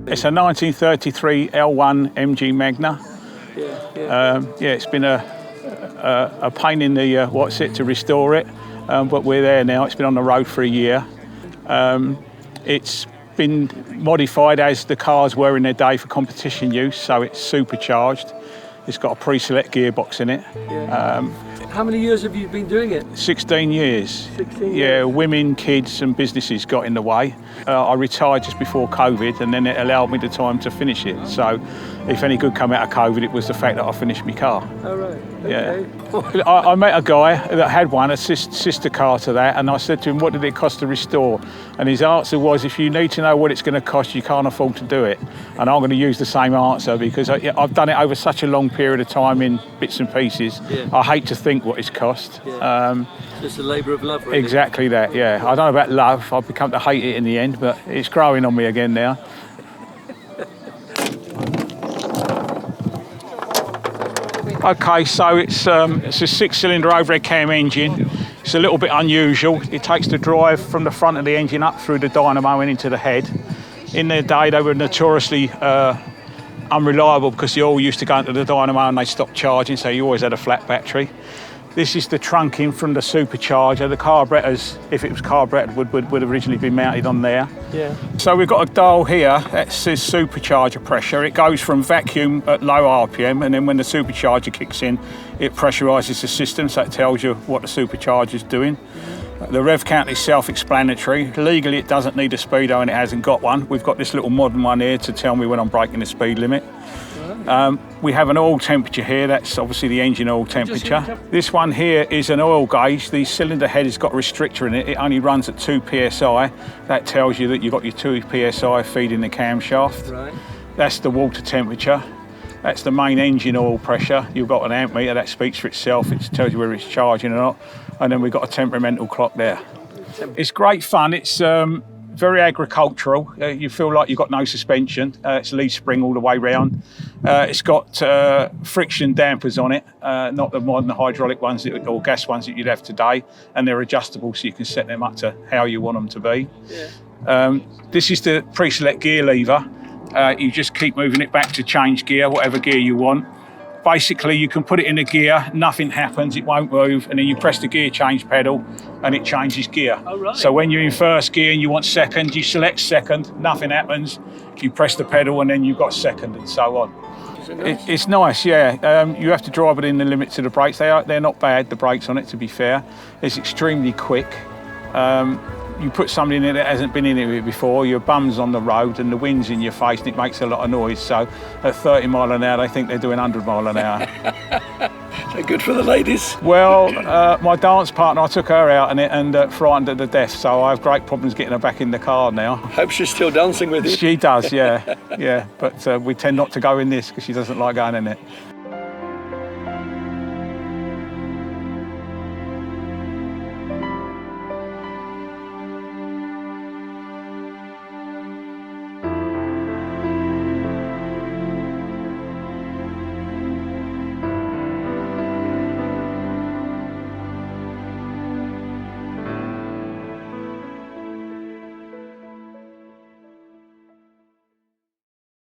It's a 1933 L1 MG Magna. Yeah, it's been a pain in the to restore it, but we're there now. It's been on the road for a year. It's been modified as the cars were in their day for competition use, so it's supercharged. It's got a pre-select gearbox in it. How many years have you been doing it? 16 years. 16 years. Yeah, women, kids and businesses got in the way. I retired just before COVID, and then it allowed me the time to finish it. So if any good come out of COVID, it was the fact that I finished my car. Oh, right. Yeah. Okay. I met a guy that had one, a sister car to that, and I said to him, what did it cost to restore? And his answer was, if you need to know what it's going to cost, you can't afford to do it. And I'm going to use the same answer because I've done it over such a long period of time in bits and pieces. Yeah. I hate to think what it's cost. Yeah. Just a labour of love, really. Exactly that, yeah. I don't know about love. I've become to hate it in the end, but it's growing on me again now. Okay, so it's a 6-cylinder overhead cam engine. It's a little bit unusual. It takes the drive from the front of the engine up through the dynamo and into the head. In their day, they were notoriously unreliable because the oil used to go into the dynamo and they stopped charging, so you always had a flat battery. This is the trunking from the supercharger. The carburetors, if it was carburetted, would originally be mounted on there. Yeah. So we've got a dial here that says supercharger pressure. It goes from vacuum at low RPM, and then when the supercharger kicks in, it pressurises the system, so it tells you what the supercharger's doing. The rev count is self-explanatory. Legally, it doesn't need a speedo, and it hasn't got one. We've got this little modern one here to tell me when I'm breaking the speed limit. We have an oil temperature here. That's obviously the engine oil temperature. This one here is an oil gauge. The cylinder head has got a restrictor in it. It only runs at 2 psi. That tells you that you've got your 2 psi feeding the camshaft. Right. That's the water temperature. That's the main engine oil pressure. You've got an amp meter that speaks for itself. It tells you whether it's charging or not. And then we've got a temperamental clock there. It's great fun. It's very agricultural. You feel like you've got no suspension. It's leaf spring all the way round. It's got friction dampers on it, not the modern hydraulic ones or gas ones that you'd have today. And they're adjustable, so you can set them up to how you want them to be. Yeah. This is the pre-select gear lever. You just keep moving it back to change gear, whatever gear you want. Basically, you can put it in a gear, nothing happens, it won't move, and then you press the gear change pedal and it changes gear. Oh, right. So when you're in first gear and you want second, you select second, nothing happens, you press the pedal and then you've got second and so on. Nice? It's nice, yeah. You have to drive it in the limits of the brakes. They're not bad, the brakes on it, to be fair. It's extremely quick. You put somebody in it that hasn't been in it before, your bum's on the road and the wind's in your face and it makes a lot of noise. So at 30 mile an hour, they think they're doing 100 mile an hour. So good for the ladies. Well, my dance partner, I took her out in it and frightened her to death. So I have great problems getting her back in the car now. Hope she's still dancing with you. She does, yeah, yeah. But we tend not to go in this because she doesn't like going in it.